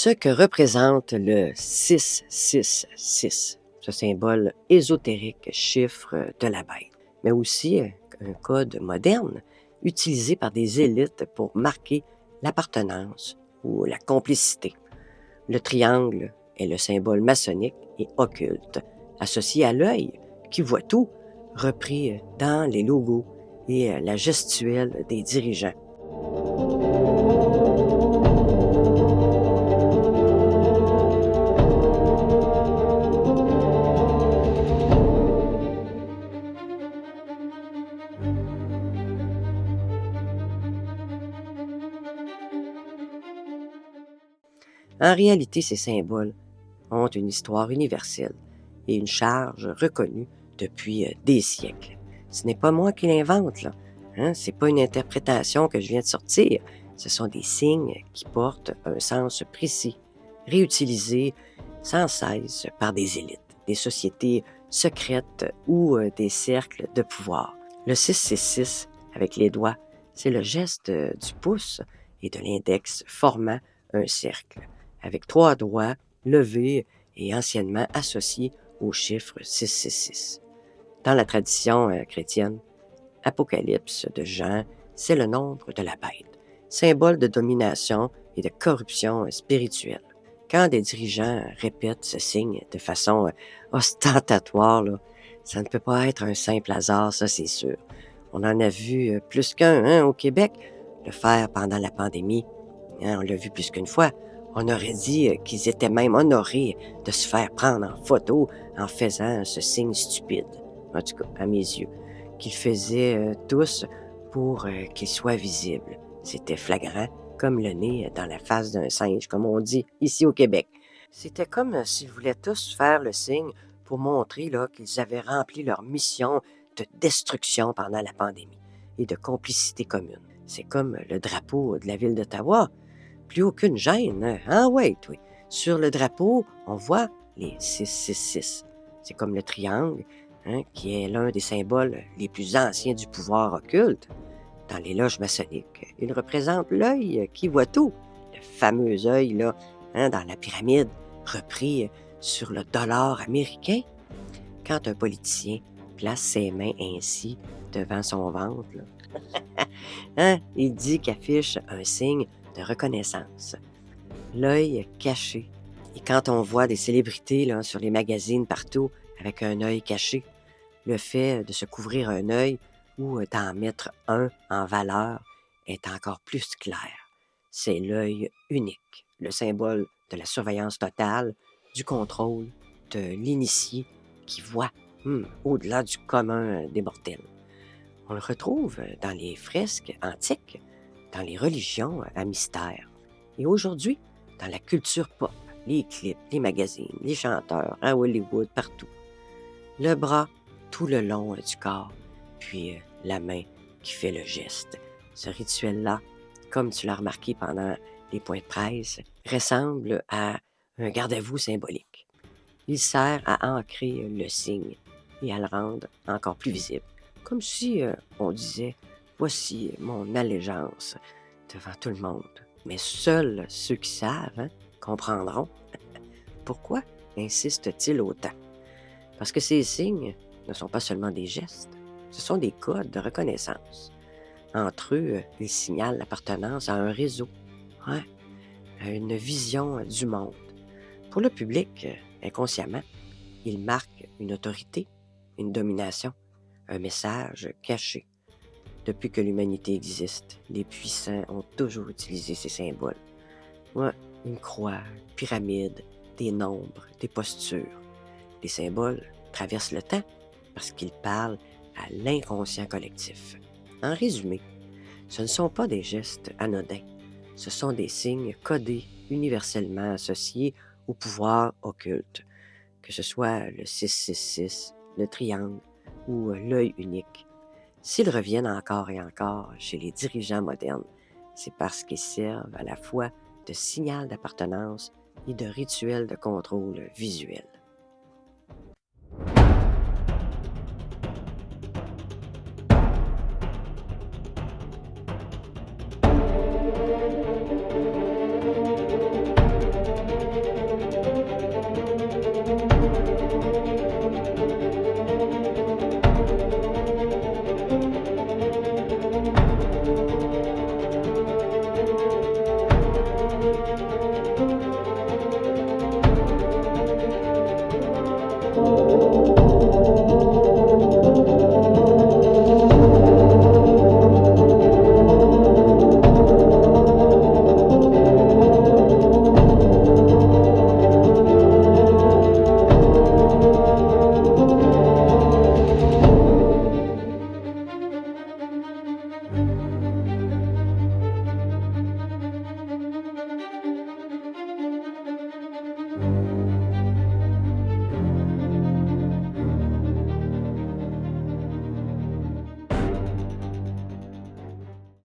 Ce que représente le 666, ce symbole ésotérique chiffre de la bête, mais aussi un code moderne utilisé par des élites pour marquer l'appartenance ou la complicité. Le triangle est le symbole maçonnique et occulte, associé à l'œil qui voit tout, repris dans les logos et la gestuelle des dirigeants. En réalité, ces symboles ont une histoire universelle et une charge reconnue depuis des siècles. Ce n'est pas moi qui l'invente, là. Hein? C'est pas une interprétation que je viens de sortir. Ce sont des signes qui portent un sens précis, réutilisés sans cesse par des élites, des sociétés secrètes ou des cercles de pouvoir. Le 666, avec les doigts, c'est le geste du pouce et de l'index formant un cercle, avec 3 doigts levés et anciennement associés au chiffre 666. Dans la tradition chrétienne, Apocalypse de Jean, c'est le nombre de la bête, symbole de domination et de corruption spirituelle. Quand des dirigeants répètent ce signe de façon ostentatoire, là, ça ne peut pas être un simple hasard, ça c'est sûr. On en a vu plus qu'un au Québec, le faire pendant la pandémie. Hein, on l'a vu plus qu'une fois. On aurait dit qu'ils étaient même honorés de se faire prendre en photo en faisant ce signe stupide, en tout cas à mes yeux, qu'ils faisaient tous pour qu'il soit visible. C'était flagrant, comme le nez dans la face d'un singe, comme on dit ici au Québec. C'était comme s'ils voulaient tous faire le signe pour montrer là, qu'ils avaient rempli leur mission de destruction pendant la pandémie et de complicité commune. C'est comme le drapeau de la ville d'Ottawa. Plus aucune gêne. Ah ouais, oui. Sur le drapeau, on voit les 666. C'est comme le triangle, qui est l'un des symboles les plus anciens du pouvoir occulte. Dans les loges maçonniques, il représente l'œil qui voit tout. Le fameux œil, là, dans la pyramide, repris sur le dollar américain. Quand un politicien place ses mains ainsi devant son ventre, là, il dit qu'il affiche un signe de reconnaissance. L'œil caché. Et quand on voit des célébrités là, sur les magazines partout avec un œil caché, le fait de se couvrir un œil ou d'en mettre un en valeur est encore plus clair. C'est l'œil unique, le symbole de la surveillance totale, du contrôle, de l'initié qui voit au-delà du commun des mortels. On le retrouve dans les fresques antiques, dans les religions à mystère. Et aujourd'hui, dans la culture pop, les clips, les magazines, les chanteurs, à Hollywood, partout. Le bras tout le long du corps, puis la main qui fait le geste. Ce rituel-là, comme tu l'as remarqué pendant les points de presse, ressemble à un garde-à-vous symbolique. Il sert à ancrer le signe et à le rendre encore plus visible. Comme si on disait « Voici mon allégeance devant tout le monde ». Mais seuls ceux qui savent comprendront. Pourquoi insiste-t-il autant? Parce que ces signes ne sont pas seulement des gestes, ce sont des codes de reconnaissance. Entre eux, ils signalent l'appartenance à un réseau, à une vision du monde. Pour le public, inconsciemment, ils marquent une autorité, une domination, un message caché. Depuis que l'humanité existe, les puissants ont toujours utilisé ces symboles. Une croix, une pyramide, des nombres, des postures. Les symboles traversent le temps parce qu'ils parlent à l'inconscient collectif. En résumé, ce ne sont pas des gestes anodins. Ce sont des signes codés universellement associés au pouvoir occulte, que ce soit le 666, le triangle ou l'œil unique. S'ils reviennent encore et encore chez les dirigeants modernes, c'est parce qu'ils servent à la fois de signal d'appartenance et de rituel de contrôle visuel.